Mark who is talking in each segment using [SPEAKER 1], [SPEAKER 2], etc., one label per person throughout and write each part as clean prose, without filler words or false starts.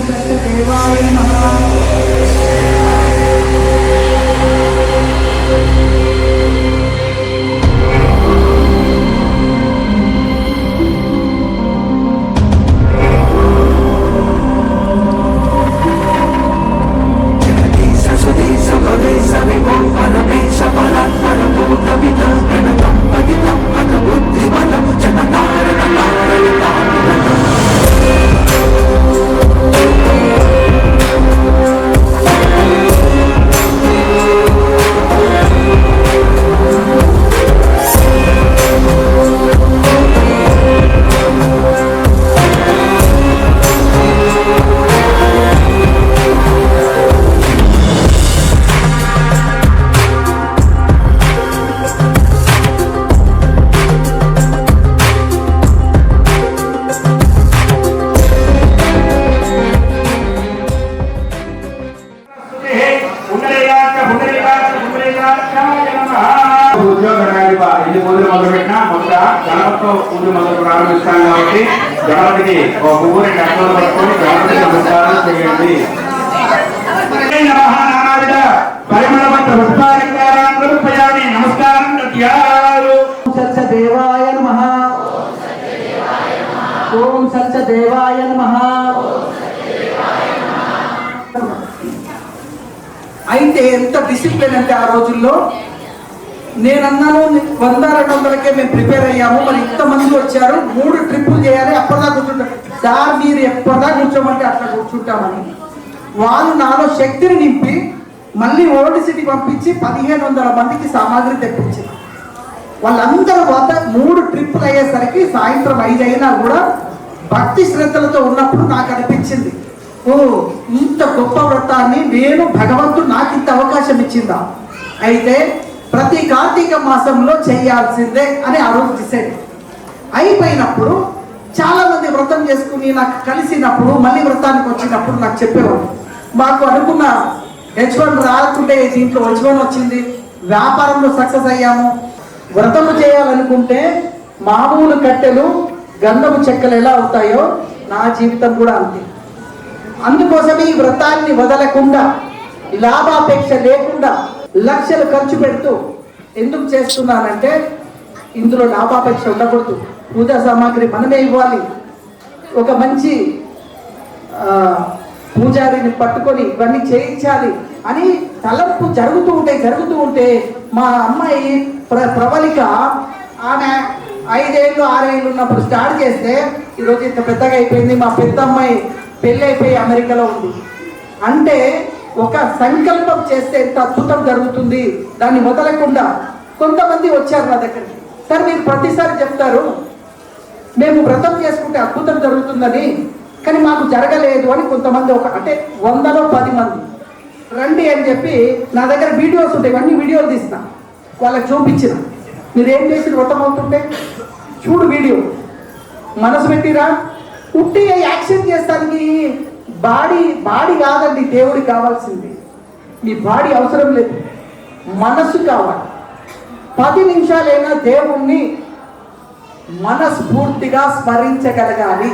[SPEAKER 1] सत्यदेवाय नमः।
[SPEAKER 2] పూజ మొదలు ప్రారంభిస్తాం కాబట్టి గణపతికి ఒక ఊరి కట్టలు పట్టుకొని గణపతి నమస్కారం చేయండి. నమస్కారం.
[SPEAKER 1] సత్యదేవాయ నమః. ఓం సత్యదేవాయ నమః. అయితే ఎంత డిసిప్లిన్ అంటే ఆ రోజుల్లో నేనన్నాను 100-200కే మేము ప్రిపేర్ అయ్యాము. మరి ఇంతమంది వచ్చారు, 3 ట్రిప్పులు చేయాలి, అప్పటిదా కూర్చుంటాం సార్, మీరు ఎప్పటిదా కూర్చోమంటే అట్లా కూర్చుంటామని వాళ్ళు నాలో శక్తిని నింపి మళ్ళీ ఓల్డ్ సిటీ పంపించి 1500 మందికి సామాగ్రి తెప్పించారు. వాళ్ళందరూ 3 ట్రిప్పులు అయ్యేసరికి సాయంత్రం 5 అయినా కూడా భక్తి శ్రద్ధలతో ఉన్నప్పుడు నాకు అనిపించింది, ఓ ఇంత గొప్ప వ్రతాన్ని నేను భగవంతుడు నాకు ఇంత అవకాశం ఇచ్చిందా, అయితే ప్రతి కార్తీక మాసంలో చేయాల్సిందే అని ఆ రోజు డిసైడ్ అయిపోయినప్పుడు చాలా మంది వ్రతం చేసుకుని నాకు కలిసినప్పుడు మళ్ళీ వ్రతానికి వచ్చినప్పుడు నాకు చెప్పేవాడు, మాకు అనుకున్న H1 రాకుంటే దీంట్లో H1 వచ్చింది, వ్యాపారంలో సక్సెస్ అయ్యాము, వ్రతము చేయాలనుకుంటే మామూలు కట్టెలు గంధము చెక్కలు ఎలా అవుతాయో నా జీవితం కూడా అంతే. అందుకోసమే ఈ వ్రతాన్ని వదలకుండా లాభాపేక్ష లేకుండా లక్షలు ఖర్చు పెడుతూ ఎందుకు చేస్తున్నానంటే ఇందులో లాభాపేక్ష ఉండకూడదు. పూజా సామాగ్రి మనమే ఇవ్వాలి. ఒక మంచి పూజారిని పట్టుకొని ఇవన్నీ చేయించాలి అని తలంపు జరుగుతూ ఉంటే మా అమ్మాయి ప్రబలిక ఆమె 5 ఏళ్ళు 6 ఏళ్ళు ఉన్నప్పుడు స్టార్ట్ చేస్తే ఈరోజు ఇంత పెద్దగా అయిపోయింది. మా పెద్ద అమ్మాయి పెళ్ళి అయిపోయి అమెరికాలో ఉంది. అంటే ఒక సంకల్పం చేస్తే ఎంత అద్భుతం జరుగుతుంది. దాన్ని వదలకుండా కొంతమంది వచ్చారు నా దగ్గరికి, సార్ మీరు ప్రతిసారి చెప్తారు మేము వ్రతం చేసుకుంటే అద్భుతం జరుగుతుందని, కానీ మాకు జరగలేదు అని కొంతమంది అంటే 100లో 10 మంది రండి అని చెప్పి నా దగ్గర వీడియోస్ ఉంటాయి, ఇవన్నీ వీడియోలు తీసిన వాళ్ళకి చూపించిన, మీరేం చేసి వ్రతం అవుతుంటే చూడు వీడియో, మనసు పెట్టిరా ఉట్టిగా యాక్షన్ చేస్తానికి బాడీ కాదండి దేవుడికి కావాల్సింది. మీ బాడీ అవసరం లేదు, మనసు కావాలి. 10 నిమిషాలైనా దేవుణ్ణి మనస్ఫూర్తిగా స్మరించగలగాలి.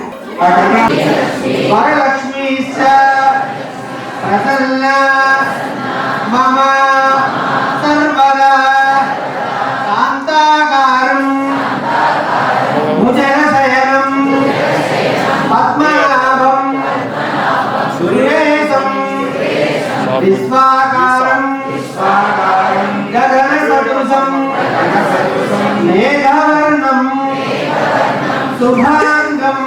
[SPEAKER 2] వరలక్ష్మీ ప్రసన్న మమ సర్వదా శాంతాకారం భుజనశయనం పద్మనాభం సురేశం విశ్వాకారం గగన సదృశం మేఘవర్ణం శుభాంగం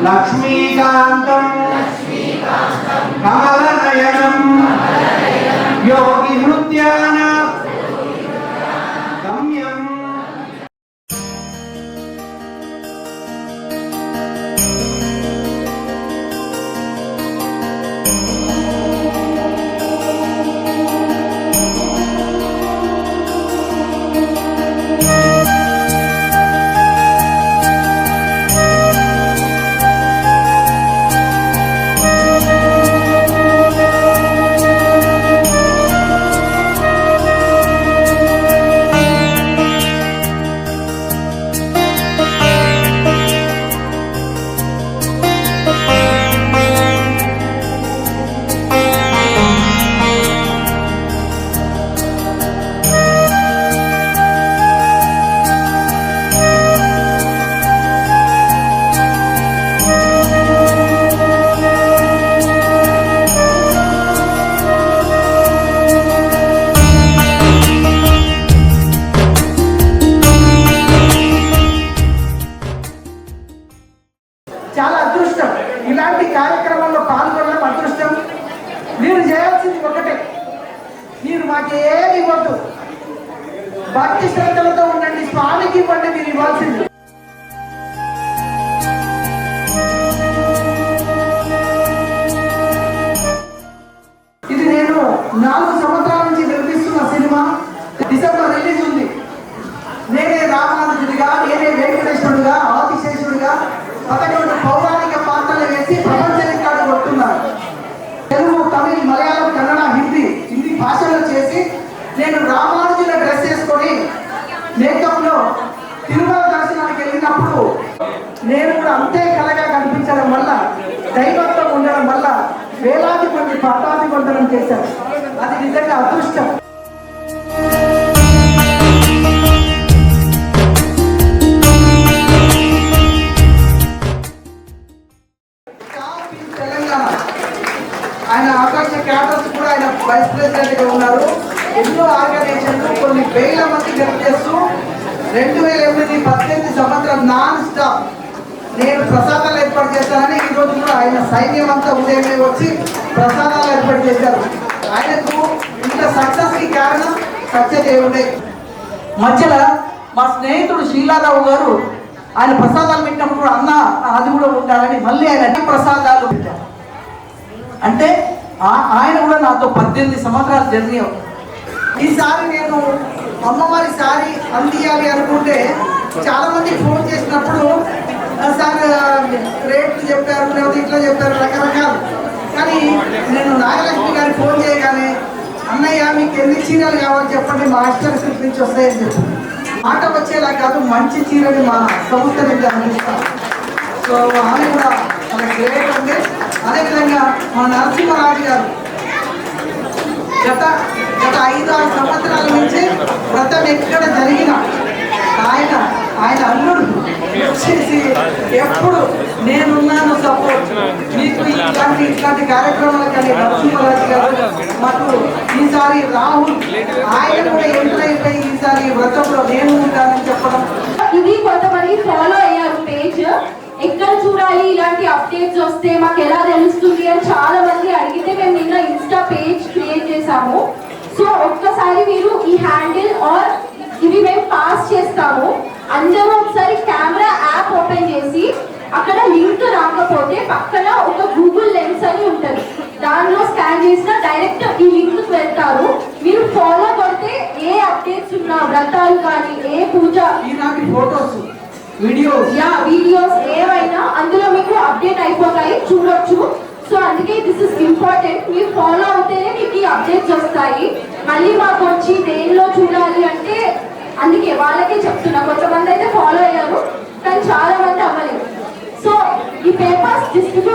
[SPEAKER 2] లక్ష్మీకాంతం కమలనయనం యోగి నృత్యాన గమ్యం.
[SPEAKER 1] ఇలాంటి కార్యక్రమంలో పాల్గొనడం అదృష్టం. మీరు చేయాల్సింది ఒకటే, మీరు మాకేమి ఇవ్వద్దు, భక్తి శ్రద్ధలతో ఉండండి, స్వామికి ఇవ్వండి మీరు ఇవ్వాల్సింది. ఇది నేను 4 సంవత్సరాల నుంచి నిర్మిస్తున్న సినిమా. డిసెంబర్ రిలీజ్ ఉంది. నేనే రామానుజుడిగా, నేనే వెంకటేశ్వరుడుగా, ఆదిశేషుడిగా 11 పౌరాణిక పాత్రలు వేసి ప్రపంచ రికార్డు కొడుతున్నాను. తెలుగు, తమిళ్, మలయాళం, కన్నడ, హిందీ భాషలో చేసి నేను రామానుజుల డ్రెస్ వేసుకొని మేకప్లో తిరుమల దర్శనానికి వెళ్ళినప్పుడు నేను కూడా అంతే కళగా కనిపించడం వల్ల, దైవత్వం ఉండడం వల్ల వేలాది మంది పాతాది వందనం చేశారు. అది నిజంగా అదృష్టం. తెలంగాణ ఆయన ఆకాశ క్యాడర్స్ కూడా ఆయన వైస్ ప్రెసిడెంట్ గా ఉన్నారు. ఎన్నో ఆర్గనైజేషన్లు కొన్ని వేల మంది హెల్ప్ చేస్తూ 2008-18 సంవత్సరం నాన్ స్టాప్ నేను ప్రసాదాలు ఏర్పాటు చేశానని ఈ రోజు కూడా ఆయన సైన్యం అంతా ఉదయమే వచ్చి ప్రసాదాలు ఏర్పాటు చేశారు. ఆయనకు ఇంత సక్సెస్ కి కారణం సత్యదేవుడే. మధ్యలో మా స్నేహితుడు శీలారావు గారు ఆయన ప్రసాదాలు పెట్టినప్పుడు అన్న అది కూడా ఉండాలని మళ్ళీ ఆయన అన్ని ప్రసాదాలు పెట్టారు. అంటే ఆయన కూడా నాతో 18 సంవత్సరాల జర్నీ. ఈసారి నేను అమ్మవారి సారి అందియాలి అనుకుంటే చాలా మంది ఫోన్ చేసినప్పుడు సార్ రేట్లు చెప్పారు, లేకపోతే ఇట్లా చెప్పారు, రకరకాలు. కానీ నేను నాగలక్ష్మి గారికి ఫోన్ చేయగానే అన్నయ్య మీకు ఎన్ని చీరలు కావాలి చెప్పండి, మా మాస్టర్ స్క్రిప్ట్ నుంచి వస్తాయని చెప్పి మాట వచ్చేలా కాదు, మంచి చీరని మా సంస్థ నుంచి అందిస్తాం. సో ఆమె కూడా చాలా గ్రేట్ ఉంది. అదేవిధంగా మా నరసింహరాజు గారు గత 5-6 సంవత్సరాల నుంచి వ్రతం ఎక్కడ జరిగినా ఆయన అల్లుడు వచ్చేసి ఎప్పుడు నేనున్నాను సపోర్ట్ మీకు ఇట్లాంటి కార్యక్రమాలు. కానీ నరసింహరాజు గారు మాకు ఈసారి రాహుల్ ఆయన కూడా ఎంటర్ అయిపోయి ఈసారి వ్రతంలో నేను ఉంటానని చెప్పడం.
[SPEAKER 3] ఇది కొంతమంది ఫాలో అయ్యారు పేజ్. ఎక్కడ చూడాలి ఇలాంటి అప్డేట్స్ వస్తే మాకు ఎలా తెలుస్తుంది అని చాలా మంది అడిగితే మేము నిన్న ఇన్స్టా పేజ్ క్రియేట్ చేసాము. సో ఒక్కసారి మీరు ఈ హ్యాండిల్ ఆర్ ఇవి మేము పాస్ చేస్తాము. అందరూ ఒకసారి కెమెరా యాప్ ఓపెన్ చేసి అక్కడ లింక్ రాకపోతే పక్కన ఒక గూగుల్ లెన్స్ అని ఉంటుంది, దానిలో స్కాన్ చేసిన డైరెక్ట్ ఈ లింక్ వెళ్తారు. మీరు ఫాలో కొడితే ఏ అప్డేట్స్ ఉన్నా వ్రతాలు కానీ ఏ పూజ
[SPEAKER 1] ఈనాటి ఫోటోస్ వీడియోస్
[SPEAKER 3] ఏవైనా అందులో మీకు అప్డేట్ అయిపోతాయి, చూడొచ్చు. సో అందుకే దిస్ ఇస్ ఇంపార్టెంట్. మీరు ఫాలో అవుతేనే మీకు ఈ అప్డేట్స్ వస్తాయి. మళ్ళీ మాకు వచ్చి దేనిలో చూడాలి అంటే అందుకే వాళ్ళకే చెప్తున్నా. కొంతమంది అయితే ఫాలో అయ్యారు కానీ చాలా మంది అవ్వలేదు. సో ఈ పేపర్స్ డిస్ట్రిబ్యూట్